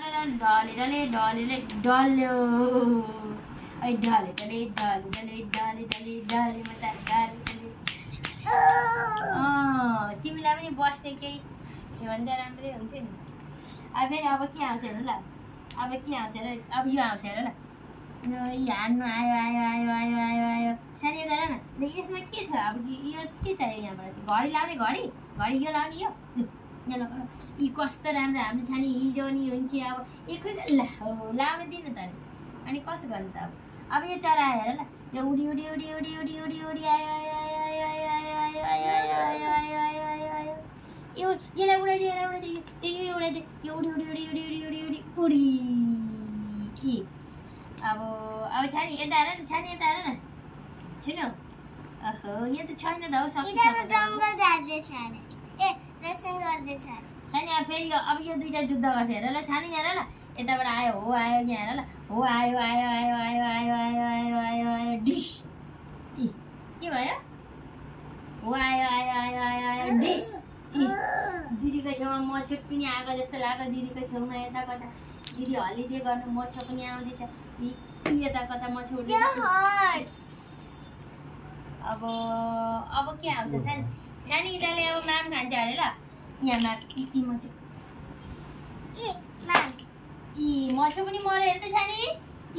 डले डले डल्यो ऐ डले डले डले डले डले डले डले मता डले तिमीलाई पनि बस्ने केही भन्दा राम्रै हुन्छ नि अब फेरि अब के आउँछ हेर ल अब के आउँछ हेर अब यो आउँछ हेर ल हान्नु आयो आयो आयो आयो आयो आयो सानी यता हेर न यसमा के छ अब यो के चाहियो यहाँबाट चाहिँ घडी लाउने घडी घडी यो लाउने यो यी कस्तो राम्रो हाम्रो छानी हिरो नि हुन्छ अब एकैचोटि लाउनु दिनु त अनि कसो गर्नु त अब यो चरा हेर ल यो उडी उडी उडी उडी उडी उडी उडी आयो आयो आयो आयो आयो आयो आयो आयो आयो आयो आयो आयो यो यसलाई उडाइदियो यसलाई उडाइदियो यो उडाइदियो यो उडी उडी उडी उडी उडी उडी उडी उडी के अब छानी यता हेर न छानी यता हेर न छैन ओहो यहाँ त छैन त हौ सकिसक्यो जंगल जाँदैछ अरे ए रेसिङ गर्दैछ छानी अब फेरि अब यो दुईटा जुद्ध गर्छ हेर ल छानी हेर ल यताबाट आयो हो आयो यहाँ हेर ल हो आयो आयो आयो आयो आयो आयो आयो आयो आयो डिस इ के भयो हो आयो आयो आयो आयो आयो डिस इ दिदीको छेउमा मच्छर पनि आएको जस्तो लाग्यो दिदीको छेउमा यता कता दिदी हलिडे गर्नु मच्छर पनि आउँदैछ इ यता कता मच्छर उड्दैछ अब के आउँछ छानी छानी यताले अब माम खान्छ अरे ल यहाँ माम इ मच्छर इ माम इ मच्छर पनि मर हेर त छानी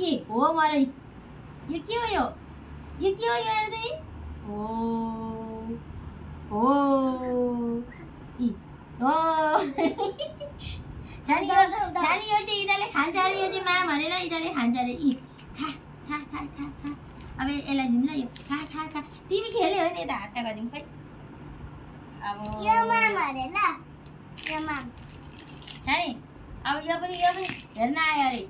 इ हो मर यो के हो यो के हो यो हेर्दै हो इ हो छानी यो चाहिँ इदाले खान्छ अरे यो चाहिँ माम भनेर इदाले खान्छ अरे इ खा खा खा खा खा अब यसलाई दिनु ल यो खा खा खा तिमी खेल्ने हो नि यता हात गरिदिनु खै अब यो माम अरे ल यो माम छानी अब यो पनि हेर्न आयो अरे